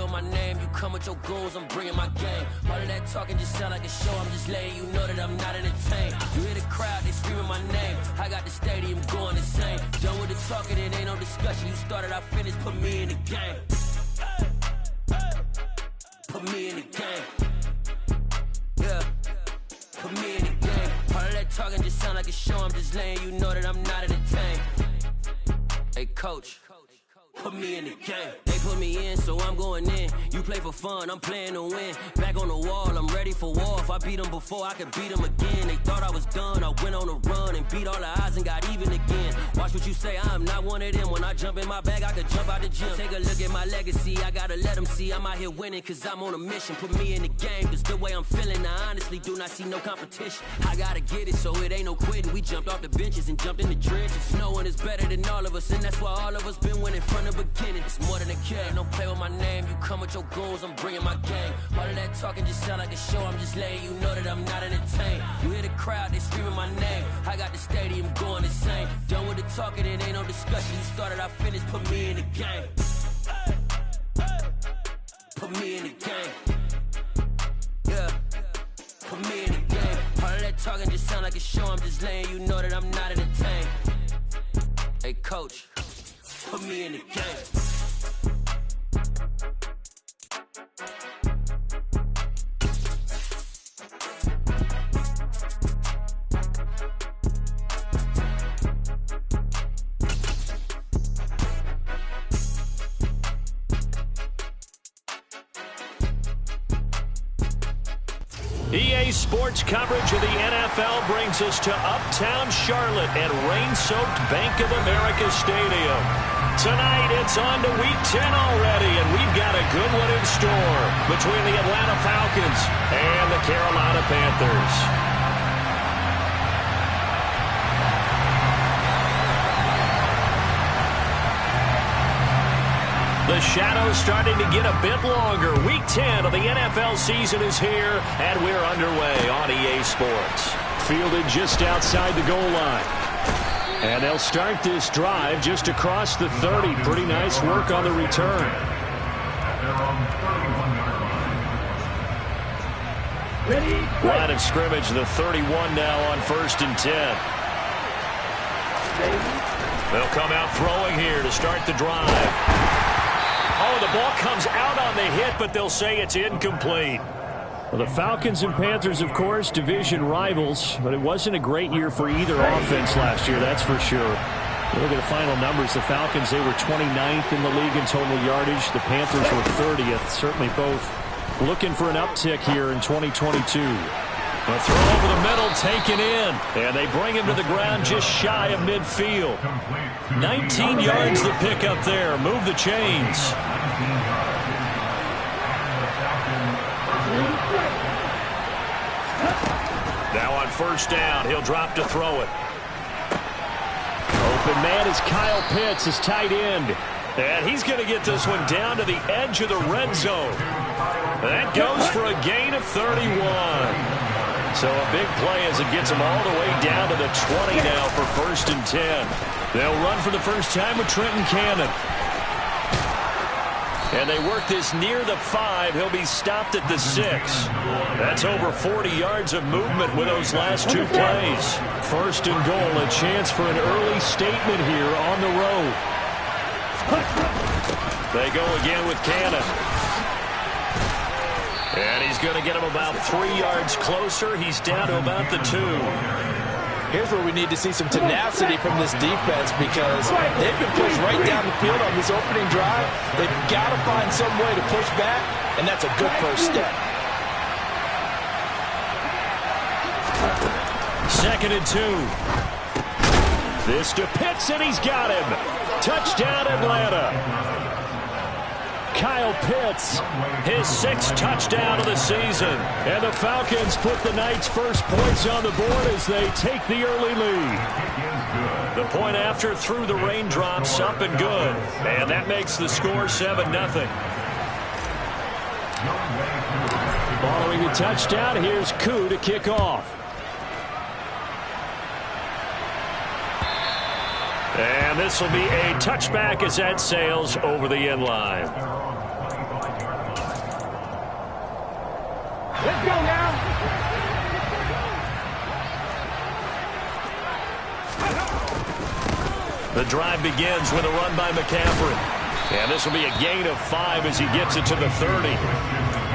with my name, you come with your goons, I'm bringing my game. All of that talking just sound like a show, I'm just letting you know that I'm not entertained. You hear the crowd, they screaming my name, I got the stadium going insane. Done with the talking, it ain't no discussion, you started, I finished, put me in the game. Put me in the game. Yeah, put me in the game. All of that talking just sound like a show, I'm just letting you know that I'm not entertained. Hey coach, put me in the game. They put me in, so I'm going in. You play for fun, I'm playing to win. Back on the wall, I'm ready for war. If I beat them before, I could beat them again. They thought I was done, I went on a run and beat all the odds and got even again. Watch what you say, I'm not one of them. When I jump in my bag, I could jump out the gym. Take a look at my legacy, I gotta let them see I'm out here winning, cause I'm on a mission. Put me in the game, cause the way I'm feeling, I honestly do not see no competition. I gotta get it, so it ain't no quitting. We jumped off the benches and jumped in the trenches. No one is better than all of us, and that's why all of us been winning from the beginning. It's more than a game, don't play with my name. You come with your goons, I'm bringing my game. All of that talking just sound like a show, I'm just letting you know that I'm not entertained. You hear the crowd, they screaming my name, I got the stadium going insane. Done with the talking, it ain't no discussion. You started, I finished, put me in the game. Put me in the game. Yeah, put me in the game. All of that talking just sound like a show, I'm just letting you know that I'm not entertained. Hey coach, put me in the game. EA Sports coverage of the NFL brings us to Uptown Charlotte at rain-soaked Bank of America Stadium. Tonight, it's on to Week 10 already, and we've got a good one in store between the Atlanta Falcons and the Carolina Panthers. The shadow's starting to get a bit longer. Week 10 of the NFL season is here, and we're underway on EA Sports. Fielded just outside the goal line. And they'll start this drive just across the 30. Pretty nice work on the return. Line of scrimmage, the 31 now on 1st and 10. They'll come out throwing here to start the drive. Oh, the ball comes out on the hit, but they'll say it's incomplete. Well, the Falcons and Panthers, of course, division rivals, but it wasn't a great year for either offense last year, that's for sure. Look at the final numbers. The Falcons, they were 29th in the league in total yardage. The Panthers were 30th. Certainly both looking for an uptick here in 2022. A throw over the middle, taken in. And they bring him to the ground just shy of midfield. 19 yards to pick up there. Move the chains. Now on 1st down, he'll drop to throw it. Open man is Kyle Pitts, his tight end. And he's going to get this one down to the edge of the red zone. That goes for a gain of 31. So a big play as it gets them all the way down to the 20 now for 1st and 10. They'll run for the first time with Trenton Cannon. And they work this near the 5. He'll be stopped at the 6. That's over 40 yards of movement with those last 2 plays. 1st and goal, a chance for an early statement here on the road. They go again with Cannon. And he's going to get him about 3 yards closer. He's down to about the 2. Here's where we need to see some tenacity from this defense, because they've been pushed right down the field on this opening drive. They've got to find some way to push back, and that's a good first step. 2nd and 2. This to Pitts, and he's got him. Touchdown, Atlanta. Kyle Pitts, his 6th touchdown of the season. And the Falcons put the Knights' first points on the board as they take the early lead. The point after through the raindrops, up and good. And that makes the score 7-0. Following the touchdown, here's Koo to kick off. And this will be a touchback as that sails over the end line. Let's go now. The drive begins with a run by McCaffrey. And this will be a gain of 5 as he gets it to the 30.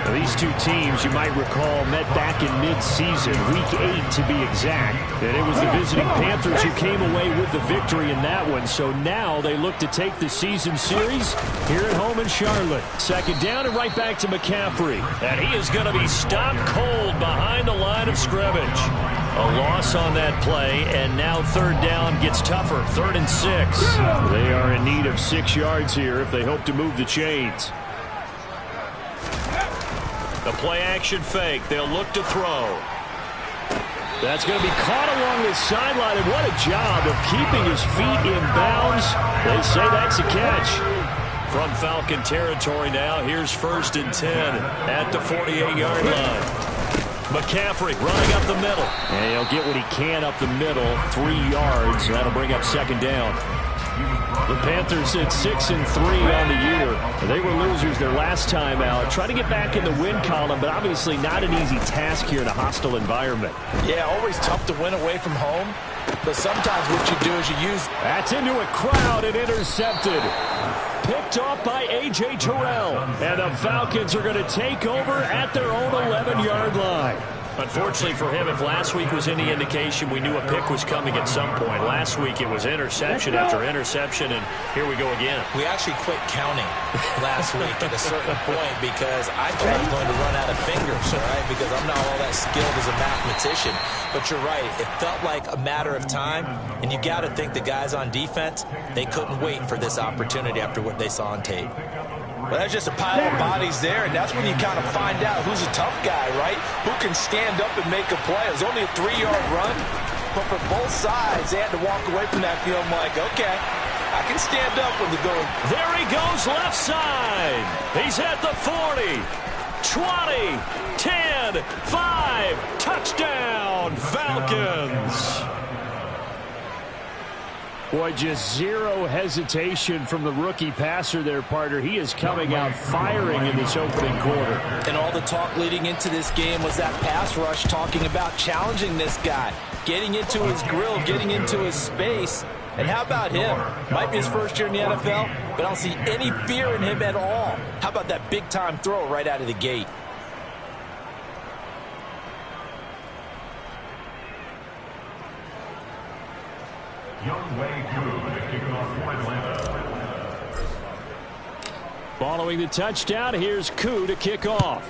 Now, these two teams, you might recall, met back in mid-season, Week 8 to be exact. And it was the visiting Panthers who came away with the victory in that one. So now they look to take the season series here at home in Charlotte. Second down and right back to McCaffrey. And he is going to be stopped cold behind the line of scrimmage. A loss on that play, and now third down gets tougher. 3rd and 6. They are in need of 6 yards here if they hope to move the chains. The play-action fake. They'll look to throw. That's going to be caught along the sideline, and what a job of keeping his feet in bounds. They say that's a catch. From Falcon territory now, here's 1st and 10 at the 48-yard line. McCaffrey running up the middle. And he'll get what he can up the middle, 3 yards. That'll bring up 2nd down. The Panthers at 6-3 on the year. They were losers their last time out. Trying to get back in the win column, but obviously not an easy task here in a hostile environment. Yeah, always tough to win away from home. But sometimes what you do is you use... That's into a crowd and intercepted. Picked off by A.J. Terrell. And the Falcons are going to take over at their own 11-yard line. Unfortunately for him, if last week was any indication, we knew a pick was coming at some point. Last week it was interception after interception, and here we go again. We actually quit counting last week at a certain point because I thought I was going to run out of fingers, all right, because I'm not all that skilled as a mathematician. But you're right. It felt like a matter of time, and you got to think the guys on defense, they couldn't wait for this opportunity after what they saw on tape. Well, that's just a pile of bodies there, and that's when you kind of find out who's a tough guy, right? Who can stand up and make a play. It was only a 3-yard run, but for both sides, they had to walk away from that field like, okay, I can stand up when they're going. There he goes left side. He's at the 40, 20, 10, 5, touchdown, Falcons. Boy, just zero hesitation from the rookie passer there, partner. He is coming out firing in this opening quarter. And all the talk leading into this game was that pass rush talking about challenging this guy, getting into his grill, getting into his space. And how about him? Might be his first year in the NFL, but I don't see any fear in him at all. How about that big-time throw right out of the gate? Following the touchdown, here's Koo to kick off.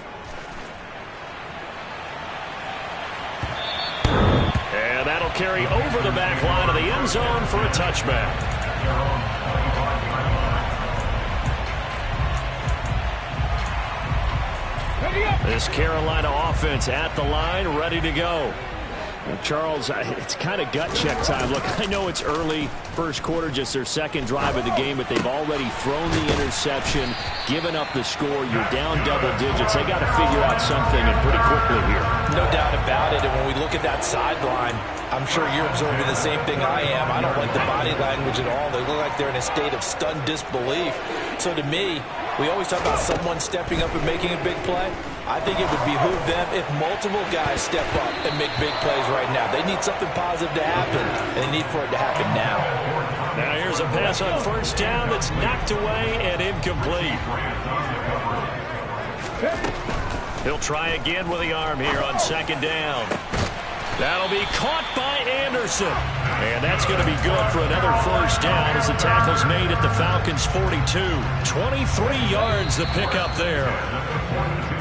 And that'll carry over the back line of the end zone for a touchback. This Carolina offense at the line, ready to go. Well, Charles, it's kind of gut check time. Look, I know it's early, first quarter, just their second drive of the game, but they've already thrown the interception, given up the score. You're down double digits. They got to figure out something, and pretty quickly here. No doubt about it, and when we look at that sideline, I'm sure you're observing the same thing I am. I don't like the body language at all. They look like they're in a state of stunned disbelief. So to me, we always talk about someone stepping up and making a big play. I think it would behoove them if multiple guys step up and make big plays right now. They need something positive to happen, and they need for it to happen now. Now here's a pass on first down that's knocked away and incomplete. He'll try again with the arm here on second down. That'll be caught by Anderson. And that's going to be good for another first down as the tackle's made at the Falcons' 42. 23 yards the pickup there.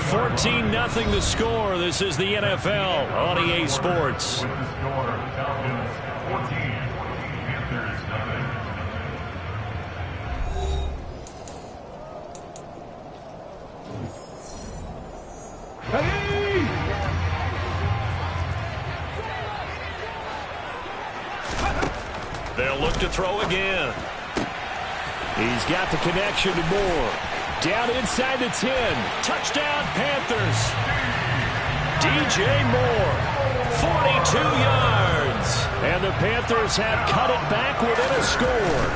14-0 the score. This is the NFL on EA Sports. They'll look to throw again. He's got the connection to Moore. Down inside the 10. Touchdown, Panthers. DJ Moore, 42 yards. And the Panthers have cut it back within a score.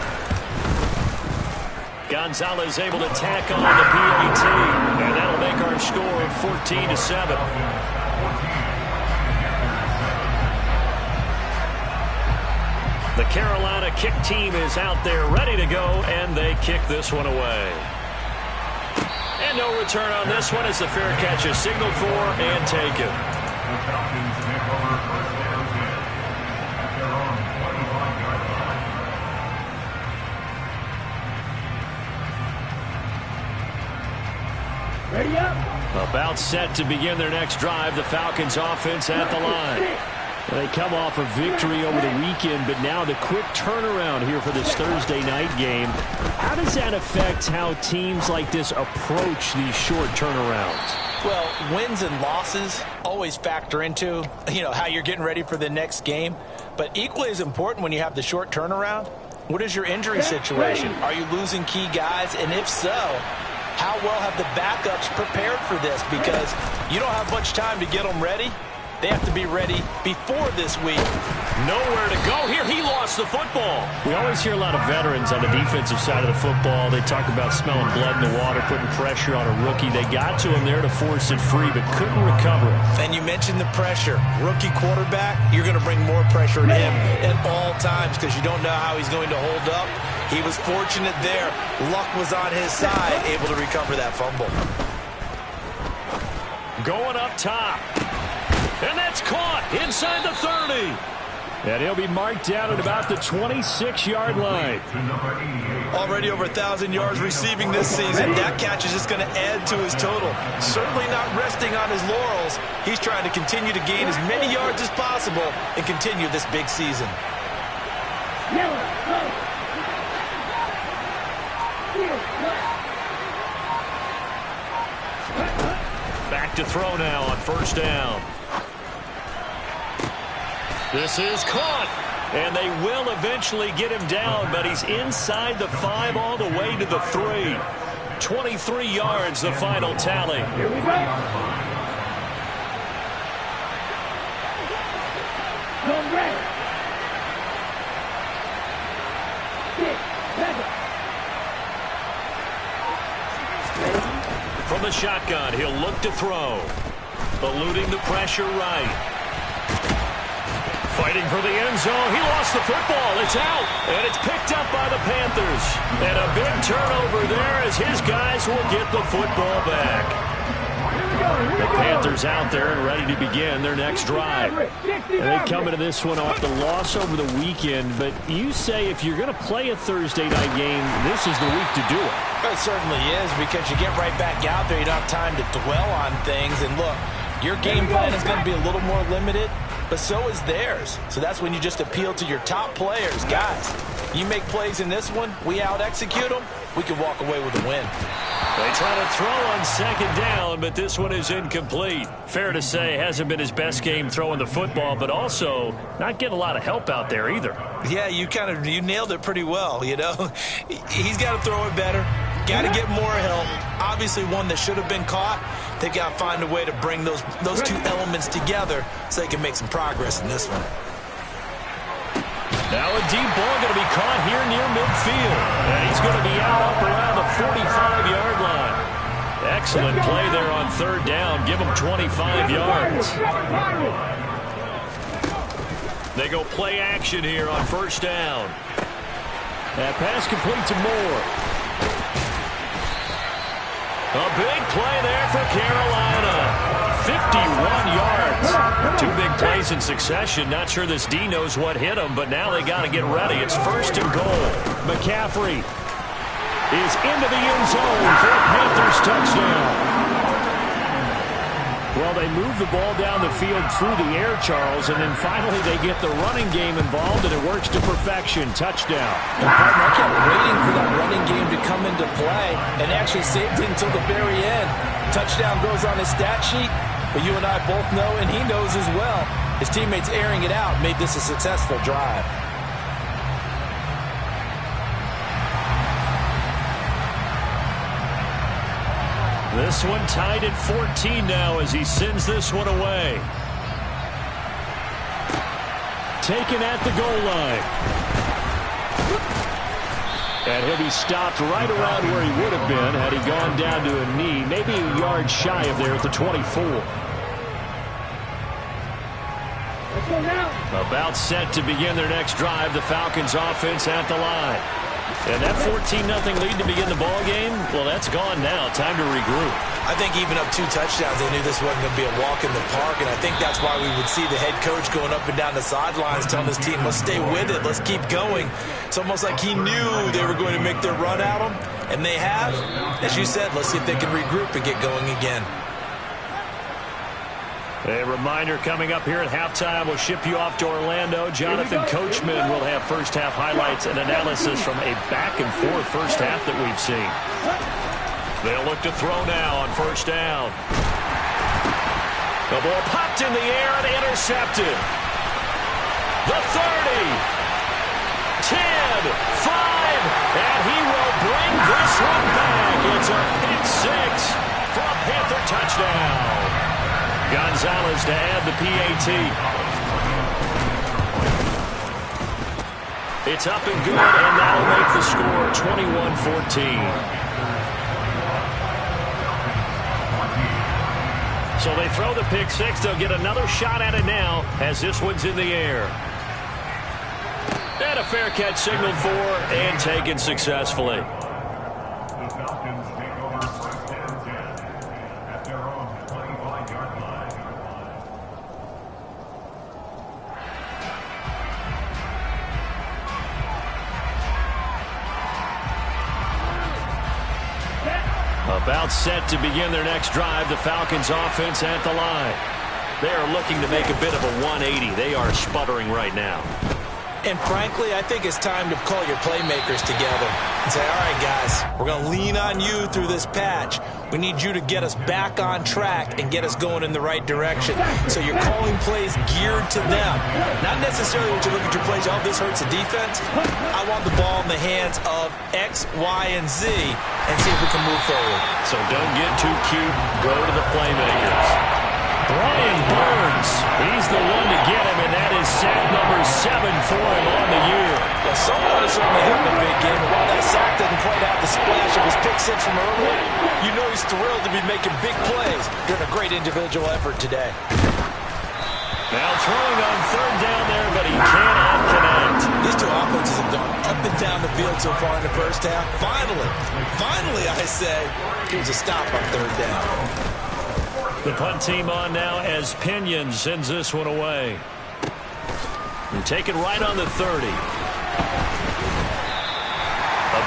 Gonzalez able to tack on the PAT, and that'll make our score 14-7. The Carolina kick team is out there ready to go, and they kick this one away. And no return on this one as the fair catch is signaled for and taken. Ready up. About set to begin their next drive. The Falcons offense at the line. They come off a victory over the weekend, but now the quick turnaround here for this Thursday night game. How does that affect how teams like this approach these short turnarounds? Well, wins and losses always factor into, how you're getting ready for the next game. But equally as important when you have the short turnaround, what is your injury situation? Are you losing key guys? And if so, how well have the backups prepared for this? Because you don't have much time to get them ready. They have to be ready before this week. Nowhere to go here. He lost the football. We always hear a lot of veterans on the defensive side of the football. They talk about smelling blood in the water, putting pressure on a rookie. They got to him there to force it free, but couldn't recover. And you mentioned the pressure. Rookie quarterback, you're going to bring more pressure at him at all times because you don't know how he's going to hold up. He was fortunate there. Luck was on his side, able to recover that fumble. Going up top. And that's caught inside the 30. And he'll be marked down at about the 26-yard line. Already over 1,000 yards receiving this season. That catch is just going to add to his total. Certainly not resting on his laurels. He's trying to continue to gain as many yards as possible and continue this big season. Back to throw now on first down. This is caught, and they will eventually get him down, but he's inside the 5 all the way to the 3. 23 yards, the final tally. Here we go. Go red. 6, 7. From the shotgun, he'll look to throw. Eluding the pressure right. Fighting for the end zone. He lost the football. It's out. And it's picked up by the Panthers. And a big turnover there as his guys will get the football back. The Panthers out there and ready to begin their next drive. And they come into this one off the loss over the weekend. But you say if you're going to play a Thursday night game, this is the week to do it. It certainly is because you get right back out there. You don't have time to dwell on things. And look, your game plan is going to be a little more limited, but so is theirs. So that's when you just appeal to your top players. Guys, you make plays in this one, we out-execute them, we can walk away with a win. They try to throw on second down, but this one is incomplete. Fair to say, hasn't been his best game throwing the football, but also not getting a lot of help out there either. Yeah, you nailed it pretty well, He's got to throw it better, got to get more help. Obviously one that should have been caught. They've got to find a way to bring those two elements together so they can make some progress in this one. Now a deep ball going to be caught here near midfield. And he's going to be out up around the 45-yard line. Excellent play there on third down. Give him 25 yards. They go play action here on first down. That pass complete to Moore. A big play there for Carolina. 51 yards. 2 big plays in succession. Not sure this D knows what hit him, but now they got to get ready. It's first and goal. McCaffrey is into the end zone for a Panthers touchdown. Well, they move the ball down the field through the air, Charles, and then finally they get the running game involved, and it works to perfection. Touchdown. And partner, I kept waiting for that running game to come into play and actually saved it until the very end. Touchdown goes on his stat sheet, but you and I both know, and he knows as well, his teammates airing it out made this a successful drive. This one tied at 14 now as he sends this one away. Taken at the goal line. And he'll be stopped right around where he would have been had he gone down to a knee, maybe a yard shy of there at the 24. About set to begin their next drive, the Falcons offense at the line. And that 14-0 lead to begin the ball game, well, that's gone now. Time to regroup. I think even up 2 touchdowns, they knew this wasn't going to be a walk in the park, and I think that's why we would see the head coach going up and down the sidelines telling his team, let's stay with it, let's keep going. It's almost like he knew they were going to make their run at him, and they have. As you said, let's see if they can regroup and get going again. A reminder coming up here at halftime, we'll ship you off to Orlando. Jonathan Coachman will have first-half highlights and analysis from a back-and-forth first half that we've seen. They'll look to throw now on first down. The ball popped in the air and intercepted. The 30, 10, 5, and he will bring this one back. It's a pick six for a Panther touchdown. Gonzalez to add the PAT. It's up and good, and that'll make the score 21-14. So they throw the pick six. They'll get another shot at it now as this one's in the air. And a fair catch signaled for and taken successfully. About set to begin their next drive, the Falcons offense at the line. They are looking to make a bit of a 180. They are sputtering right now. And frankly, I think it's time to call your playmakers together and say, all right, guys, we're going to lean on you through this patch. We need you to get us back on track and get us going in the right direction. So you're calling plays geared to them. Not necessarily when you look at your plays, oh, this hurts the defense. I want the ball in the hands of X, Y, and Z and see if we can move forward. So don't get too cute. Go to the playmakers. Brian Burns, he's the one to get him, and that is sack number 7 for him on the year. Well, someone is certainly having a big game, and while that sack didn't quite have the splash of his pick six from earlier, you know he's thrilled to be making big plays. Doing a great individual effort today. Now throwing on third down there, but he cannot connect. These two offenses have gone up and down the field so far in the first half. Finally, I say, here's a stop on third down. The punt team on now as Pinion sends this one away. And take it right on the 30. A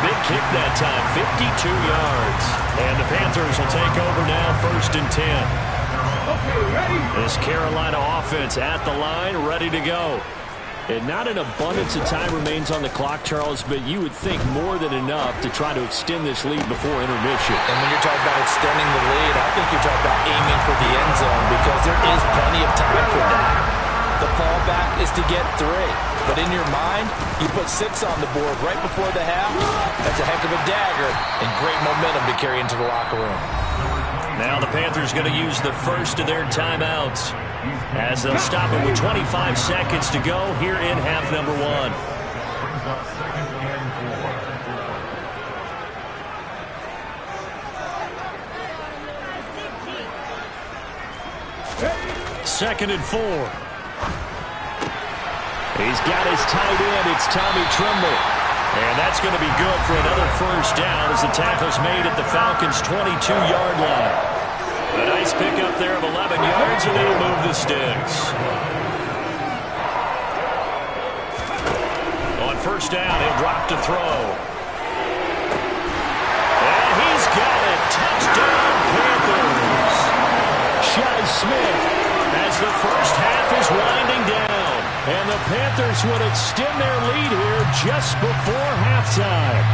big kick that time, 52 yards. And the Panthers will take over now, 1st and 10. This Carolina offense at the line, ready to go. And not an abundance of time remains on the clock, Charles, but you would think more than enough to try to extend this lead before intermission. And when you're talking about extending the lead, I think you're talking about aiming for the end zone because there is plenty of time for that. The fallback is to get 3. But in your mind, you put 6 on the board right before the half. That's a heck of a dagger and great momentum to carry into the locker room. Now the Panthers going to use the first of their timeouts as they'll stop it with 25 seconds to go here in half number 1. Second and 4. He's got his tight end. It's Tommy Tremble. And that's going to be good for another first down as the tackle's made at the Falcons' 22-yard line. A nice pickup there of 11 yards, and it'll move the sticks. On first down, he'll drop to throw. And he's got it. Touchdown, Panthers. Shi Smith as the first half is winding down. And the Panthers would extend their lead here just before halftime.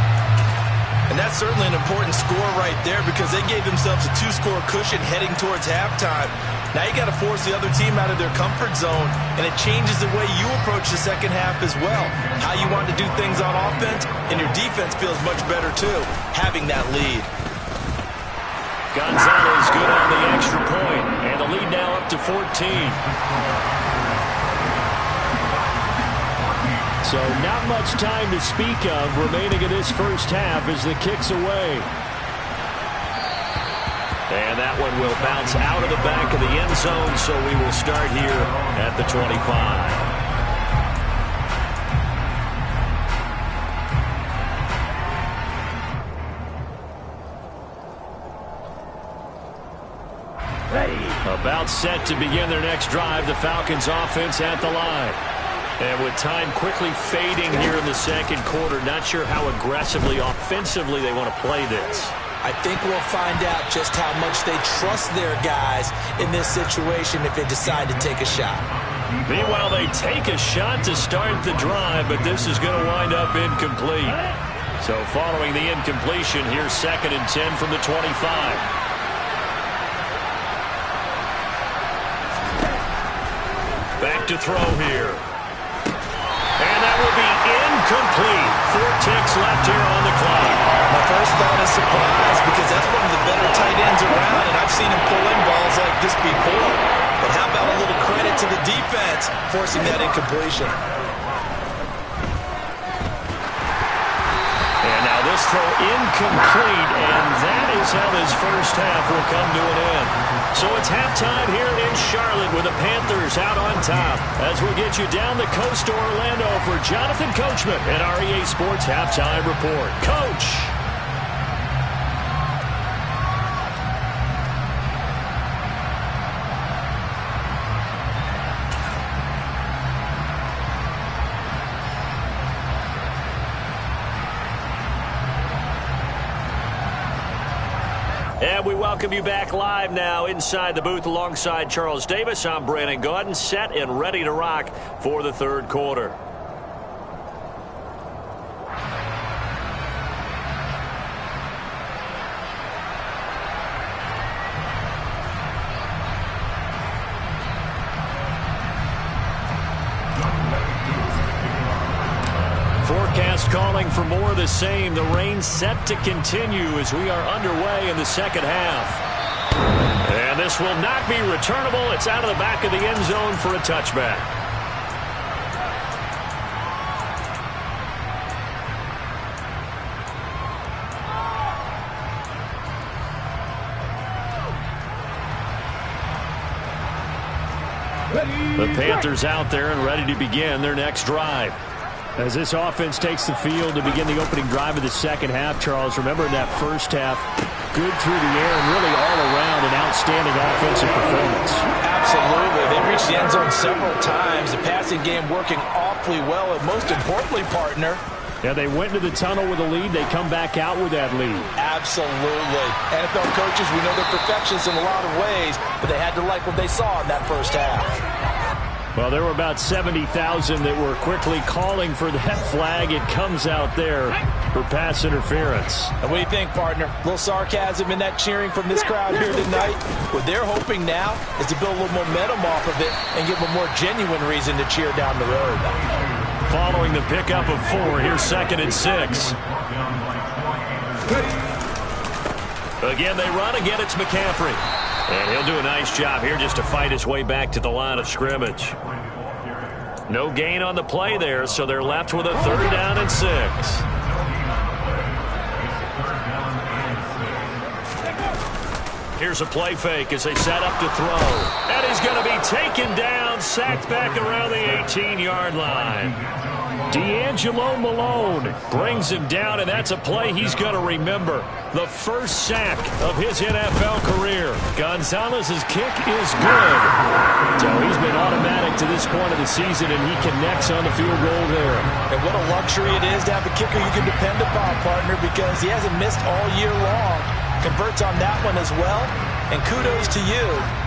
And that's certainly an important score right there because they gave themselves a 2-score cushion heading towards halftime. Now you got to force the other team out of their comfort zone, and it changes the way you approach the second half as well. How you want to do things on offense, and your defense feels much better too, having that lead. Gonzalez good on the extra point, and the lead now up to 14. So not much time to speak of remaining in this first half as the kick's away. And that one will bounce out of the back of the end zone, so we will start here at the 25. About set to begin their next drive, the Falcons offense at the line. And with time quickly fading here in the second quarter, not sure how aggressively, offensively they want to play this. I think we'll find out just how much they trust their guys in this situation if they decide to take a shot. Meanwhile, they take a shot to start the drive, but this is going to wind up incomplete. So following the incompletion, here's 2nd and 10 from the 25. Back to throw here. And that will be incomplete. 4 ticks left here on the clock. My first thought is surprise because that's one of the better tight ends around, and I've seen him pull in balls like this before. But how about a little credit to the defense forcing that incompletion? And now this throw incomplete, and that is how this first half will come to an end. So it's halftime here in Charlotte with the Panthers out on top. As we get you down the coast to Orlando for Jonathan Coachman at our EA Sports Halftime Report. Coach! And we welcome you back live now inside the booth alongside Charles Davis. I'm Brandon Gaudin, set and ready to rock for the third quarter. Forecast calling for more of the same. The rain set to continue as we are underway in the second half. And this will not be returnable. It's out of the back of the end zone for a touchback. The Panthers out there and ready to begin their next drive. As this offense takes the field to begin the opening drive of the second half, Charles, remember in that first half, good through the air and really all around an outstanding offensive performance. Absolutely. They reached the end zone several times. The passing game working awfully well, and most importantly, partner, yeah, they went into the tunnel with a lead. They come back out with that lead. Absolutely. NFL coaches, we know they're perfectionists in a lot of ways, but they had to like what they saw in that first half. Well, there were about 70,000 that were quickly calling for that flag. It comes out there for pass interference. And what do you think, partner? A little sarcasm in that cheering from this crowd here tonight. What they're hoping now is to build a little momentum off of it and give them a more genuine reason to cheer down the road. Following the pickup of 4, here's 2nd and 6. Again, they run. Again, it's McCaffrey. And he'll do a nice job here just to fight his way back to the line of scrimmage. No gain on the play there, so they're left with a 3rd down and 6. Here's a play fake as they set up to throw. And he's going to be taken down, sacked back around the 18-yard line. D'Angelo Malone brings him down, and that's a play he's going to remember. The first sack of his NFL career. Gonzalez's kick is good. So he's been automatic to this point of the season, and he connects on the field goal there. And what a luxury it is to have a kicker you can depend upon, partner, because he hasn't missed all year long. Converts on that one as well. And kudos to you.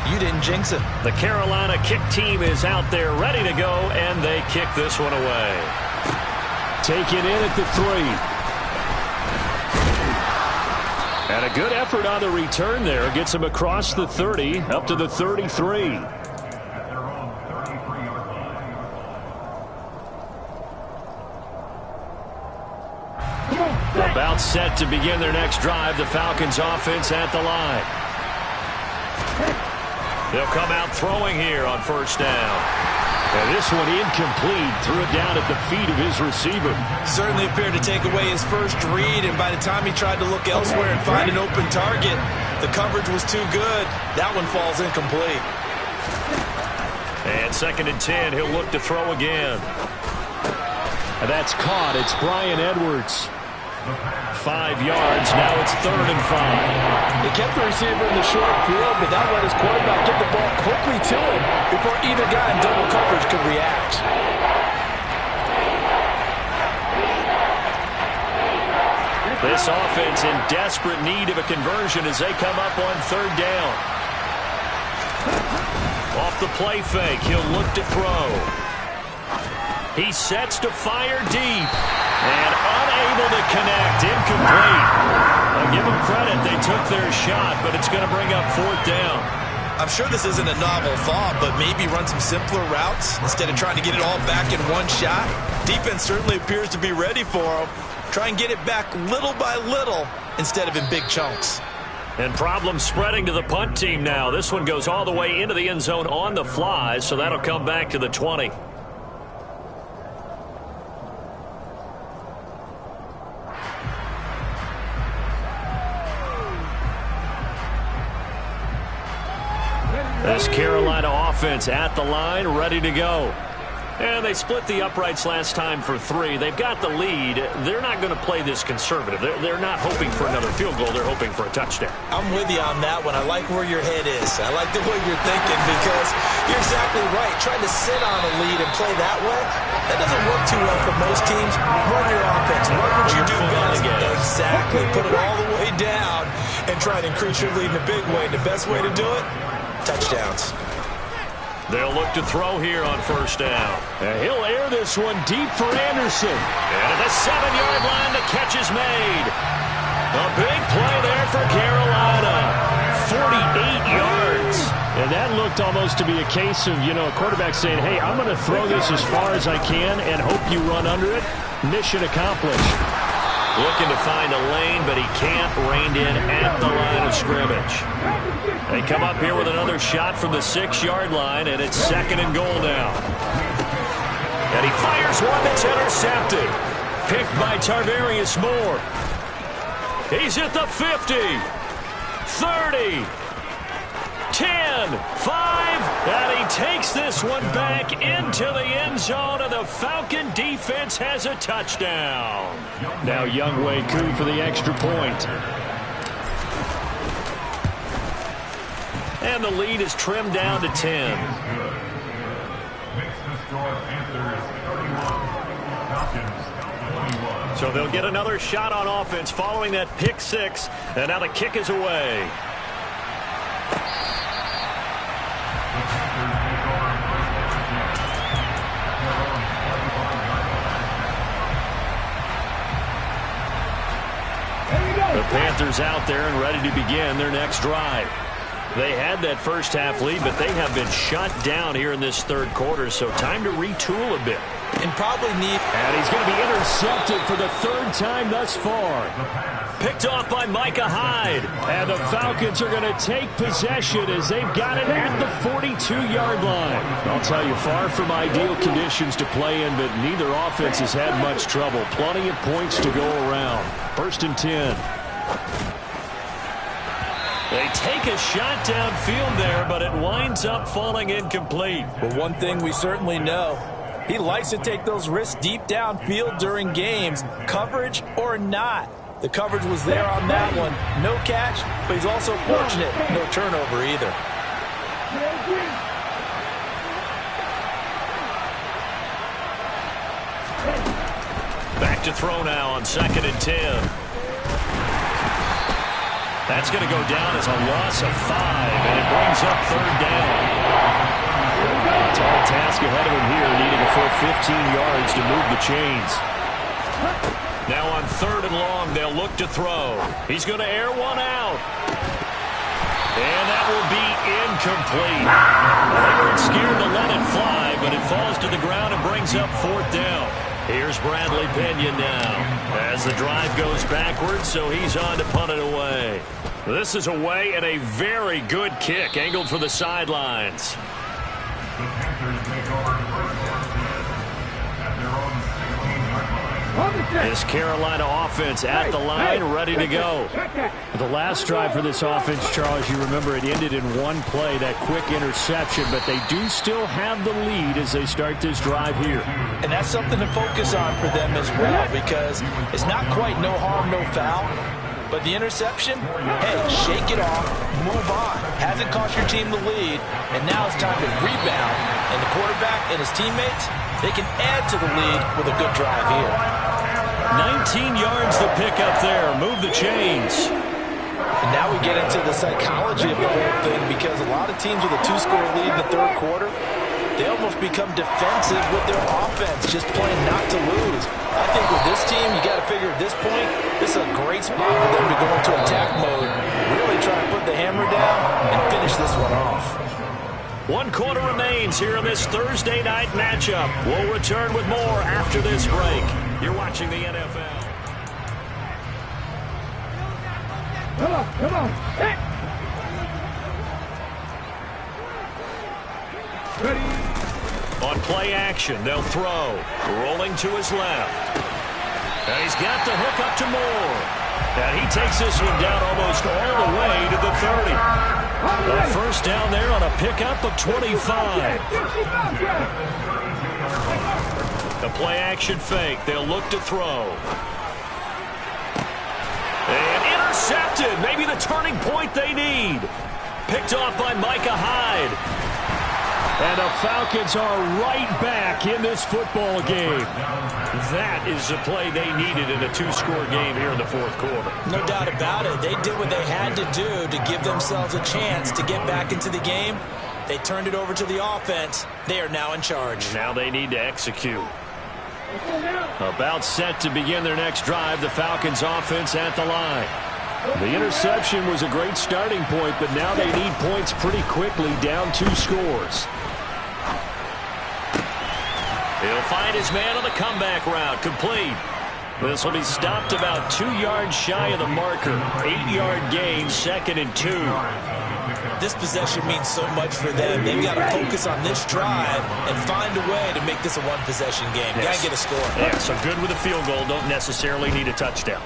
You didn't jinx it. The Carolina kick team is out there ready to go, and they kick this one away. Take it in at the 3. And a good effort on the return there. Gets him across the 30, up to the 33. About set to begin their next drive. The Falcons offense at the line. They'll come out throwing here on 1st down. And this one incomplete. Threw it down at the feet of his receiver. Certainly appeared to take away his first read, and by the time he tried to look elsewhere and find an open target, the coverage was too good. That one falls incomplete. And 2nd and 10, he'll look to throw again. And that's caught. It's Bryan Edwards. 5 yards. Now it's 3rd and 5. They kept the receiver in the short field, but that let his quarterback get the ball quickly to him before either guy in double coverage could react. This offense in desperate need of a conversion as they come up on 3rd down. Off the play fake, he'll look to throw. He sets to fire deep. And unable to connect. Incomplete. I'll give them credit. They took their shot, but it's going to bring up 4th down. I'm sure this isn't a novel thought, but maybe run some simpler routes instead of trying to get it all back in one shot. Defense certainly appears to be ready for them. Try and get it back little by little instead of in big chunks. And problems spreading to the punt team now. This one goes all the way into the end zone on the fly, so that'll come back to the 20. This Carolina offense at the line, ready to go. And they split the uprights last time for 3. They've got the lead. They're not going to play this conservative. They're not hoping for another field goal. They're hoping for a touchdown. I'm with you on that one. I like where your head is. I like the way you're thinking because you're exactly right. Trying to sit on a lead and play that way, that doesn't work too well for most teams. Run your offense. Run what you do best. Exactly. Put it all the way down and try to increase your lead in a big way. The best way to do it, touchdowns. They'll look to throw here on 1st down. And he'll air this one deep for Anderson. And at the 7-yard line, the catch is made. A big play there for Carolina. 48 yards. And that looked almost to be a case of, a quarterback saying, hey, I'm going to throw this as far as I can and hope you run under it. Mission accomplished. Looking to find a lane, but he can't. Reined in at the line of scrimmage. They come up here with another shot from the 6-yard line, and it's 2nd and goal now. And he fires one that's intercepted. Picked by Tarvarius Moore. He's at the 50, 30, 10, 5, and he takes this one back into the end zone, and the Falcon defense has a touchdown. Now Younghoe Koo for the extra point. And the lead is trimmed down to 10. So they'll get another shot on offense following that pick 6, and now the kick is away. The Panthers out there and ready to begin their next drive. They had that first half lead, but they have been shut down here in this 3rd quarter, so time to retool a bit. And probably need... And he's going to be intercepted for the 3rd time thus far. Picked off by Micah Hyde. And the Falcons are going to take possession as they've got it at the 42-yard line. I'll tell you, far from ideal conditions to play in, but neither offense has had much trouble. Plenty of points to go around. 1st and 10. They take a shot downfield there, but it winds up falling incomplete. But one thing we certainly know, he likes to take those risks deep downfield during games, coverage or not. The coverage was there on that one. No catch, but he's also fortunate. No turnover either. Back to throw now on 2nd and 10. That's going to go down as a loss of 5, and it brings up 3rd down. Tall task ahead of him here, needing a full 15 yards to move the chains. Now on 3rd and long, they'll look to throw. He's going to air one out. And that will be incomplete. They weren't scared to let it fly, but it falls to the ground and brings up 4th down. Here's Bradley Pinion now as the drive goes backwards, so he's on to punt it away. This is away and a very good kick angled for the sidelines. The Panthers make over This Carolina offense at the line, ready to go. The last drive for this offense, Charles, you remember it ended in one play, that quick interception, but they do still have the lead as they start this drive here. And that's something to focus on for them as well, because it's not quite no harm, no foul. But the interception, hey, shake it off, move on. Hasn't cost your team the lead, and now it's time to rebound. And the quarterback and his teammates, they can add to the lead with a good drive here. 19 yards to pick up there. Move the chains. And now we get into the psychology of the whole thing, because a lot of teams with a 2-score lead in the third quarter, they almost become defensive with their offense, just playing not to lose. I think with this team, you got to figure at this point, this is a great spot for them to go into attack mode, really try to put the hammer down and finish this one off. 1 quarter remains here in this Thursday night matchup. We'll return with more after this break. You're watching the NFL. Come on. Hey. Ready. On play action, they'll throw. Rolling to his left. And he's got the hook up to Moore. And he takes this one down almost all the way to the 30. A first down there on a pickup of 25. The play action fake. They'll look to throw. And intercepted. Maybe the turning point they need. Picked off by Micah Hyde. And the Falcons are right back in this football game. That is the play they needed in a 2-score game here in the fourth quarter. No doubt about it. They did what they had to do to give themselves a chance to get back into the game. They turned it over to the offense. They are now in charge. Now they need to execute. About set to begin their next drive, the Falcons offense at the line. The interception was a great starting point, but now they need points pretty quickly, down 2 scores. He'll find his man on the comeback route, complete. This will be stopped about 2 yards shy of the marker. 8-yard gain, 2nd and 2. This possession means so much for them. They've got to focus on this drive and find a way to make this a one-possession game. Yes. Got to get a score. Yeah, so good with a field goal. Don't necessarily need a touchdown.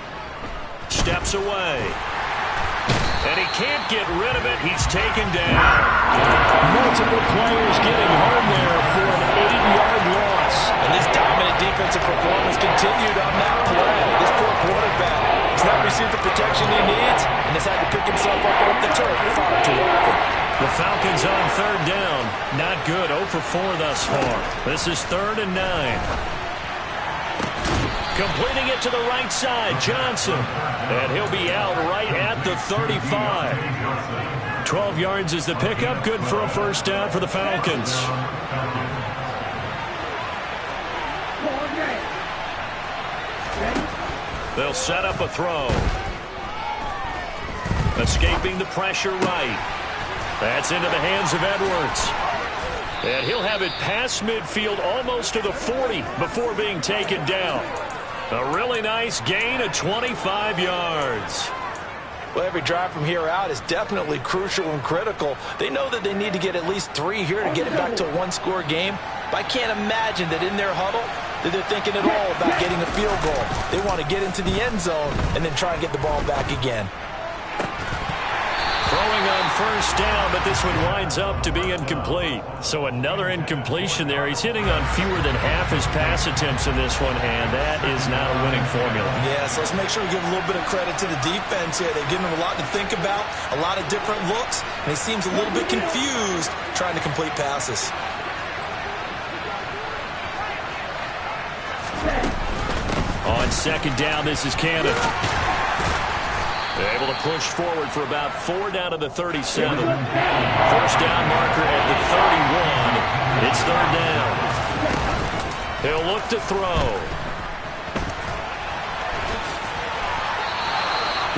Steps away. And he can't get rid of it. He's taken down. Multiple players getting home there for an 8-yard loss. And this dominant defensive performance continued on that play. This poor quarterback has not received the protection he needs and has had to pick himself up off the turf far too often. The Falcons on 3rd down. Not good. 0 for 4 thus far. This is 3rd and 9. Completing it to the right side, Johnson. And he'll be out right at the 35. 12 yards is the pickup. Good for a first down for the Falcons. They'll set up a throw. Escaping the pressure right. That's into the hands of Edwards. And he'll have it past midfield almost to the 40 before being taken down. A really nice gain of 25 yards. Well, every drive from here out is definitely crucial and critical. They know that they need to get at least 3 here to get it back to a 1-score game. But I can't imagine that in their huddle that they're thinking at all about getting a field goal. They want to get into the end zone and then try and get the ball back again. Throwing on first down, but this one winds up to be incomplete. So another incompletion there. He's hitting on fewer than half his pass attempts in this one, and that is not a winning formula. Yeah, so let's make sure we give a little bit of credit to the defense here. They've given him a lot to think about, a lot of different looks, and he seems a little bit confused trying to complete passes. On 2nd down, this is Cannon. Able to push forward for about 4 down to the 37. First down marker at the 31. It's 3rd down. He'll look to throw.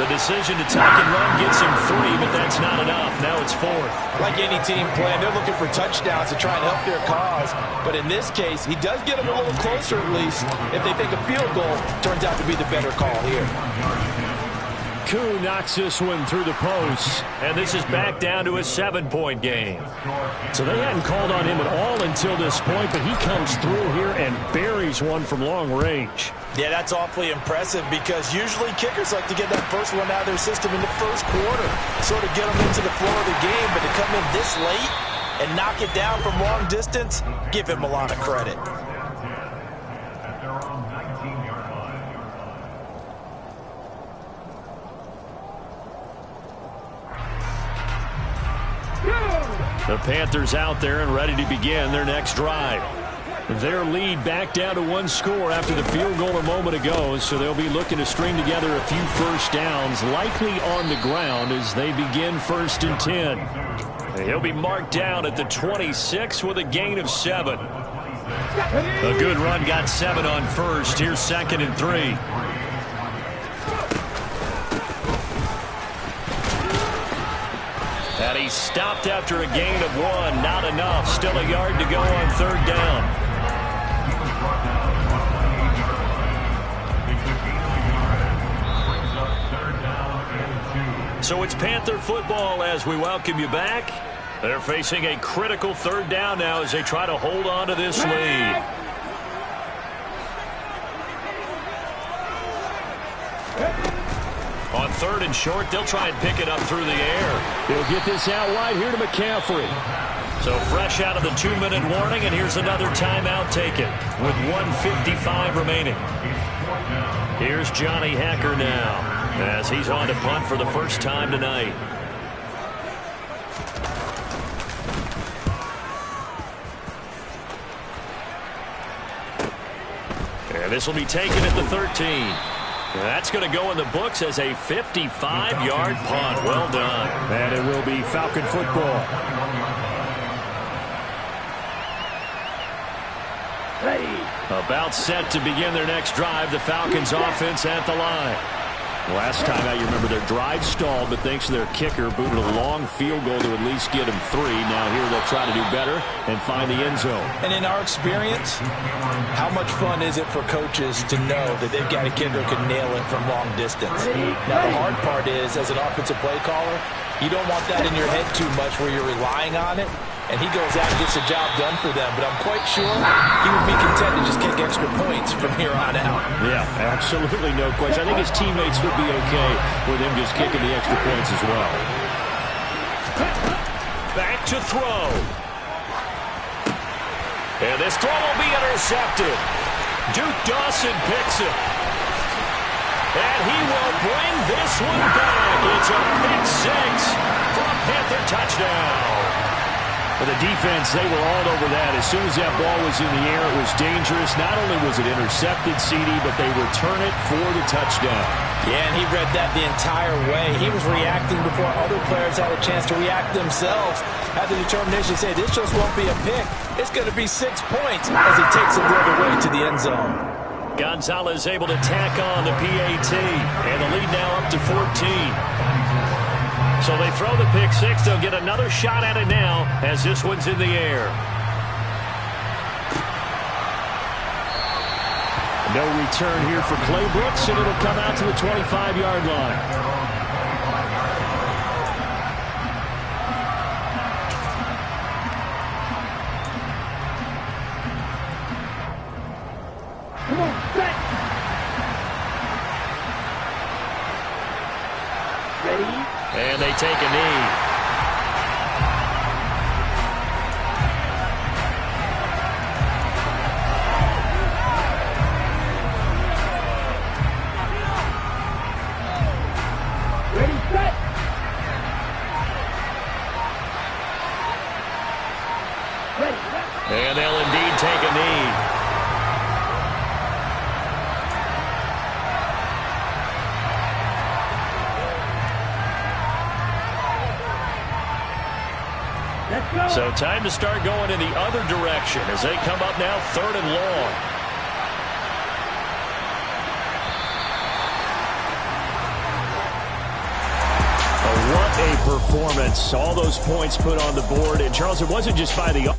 The decision to tuck and run gets him 3, but that's not enough. Now it's 4th. Like any team plan, they're looking for touchdowns to try and help their cause. But in this case, he does get them a little closer at least. If they think a field goal turns out to be the better call here. Koo knocks this one through the post. And this is back down to a 7-point game. So they hadn't called on him at all until this point, but he comes through here and buries one from long range. Yeah, that's awfully impressive because usually kickers like to get that first one out of their system in the first quarter, sort of get them into the flow of the game, but to come in this late and knock it down from long distance, give him a lot of credit. The Panthers out there and ready to begin their next drive. Their lead back down to 1 score after the field goal a moment ago, so they'll be looking to string together a few first downs, likely on the ground as they begin 1st and 10. He'll be marked down at the 26 with a gain of 7. A good run got 7 on first. Here's 2nd and 3. And he stopped after a gain of 1. Not enough. Still a yard to go on 3rd down. So it's Panther football as we welcome you back. They're facing a critical 3rd down now as they try to hold on to this lead. On 3rd and short, they'll try and pick it up through the air. He'll get this out wide here to McCaffrey. So fresh out of the 2-minute warning, and here's another timeout taken with 1:55 remaining. Here's Johnny Hacker now as he's on to punt for the first time tonight. And this will be taken at the 13. That's going to go in the books as a 55-yard punt. Well done. And it will be Falcon football. About set to begin their next drive. The Falcons offense at the line. Last time out, you remember their drive stalled, but thanks to their kicker, booted a long field goal to at least get them 3. Now here they'll try to do better and find the end zone. And in our experience, how much fun is it for coaches to know that they've got a kicker who can nail it from long distance? Now the hard part is, as an offensive play caller, you don't want that in your head too much where you're relying on it. And he goes out and gets the job done for them. But I'm quite sure he would be content to just kick extra points from here on out. Yeah, absolutely no question. I think his teammates would be okay with him just kicking the extra points as well. Back to throw. And this throw will be intercepted. Duke Dawson picks it. And he will bring this one back. It's a pick 6 for a Panther touchdown. For the defense, they were all over that. As soon as that ball was in the air, it was dangerous. Not only was it intercepted, CD, but they return it for the touchdown. Yeah, and he read that the entire way. He was reacting before other players had a chance to react themselves. Had the determination to say, this just won't be a pick. It's going to be 6 points as he takes it the other way to the end zone. Gonzalez able to tack on the PAT, and the lead now up to 14. So they throw the pick 6. They'll get another shot at it now as this one's in the air. No return here for Clay Brooks, and it'll come out to the 25-yard line. And they take a knee. Ready, set. Ready, set. And they'll indeed take a knee. So time to start going in the other direction as they come up now 3rd and long. Oh, what a performance. All those points put on the board. And Charles, it wasn't just by the...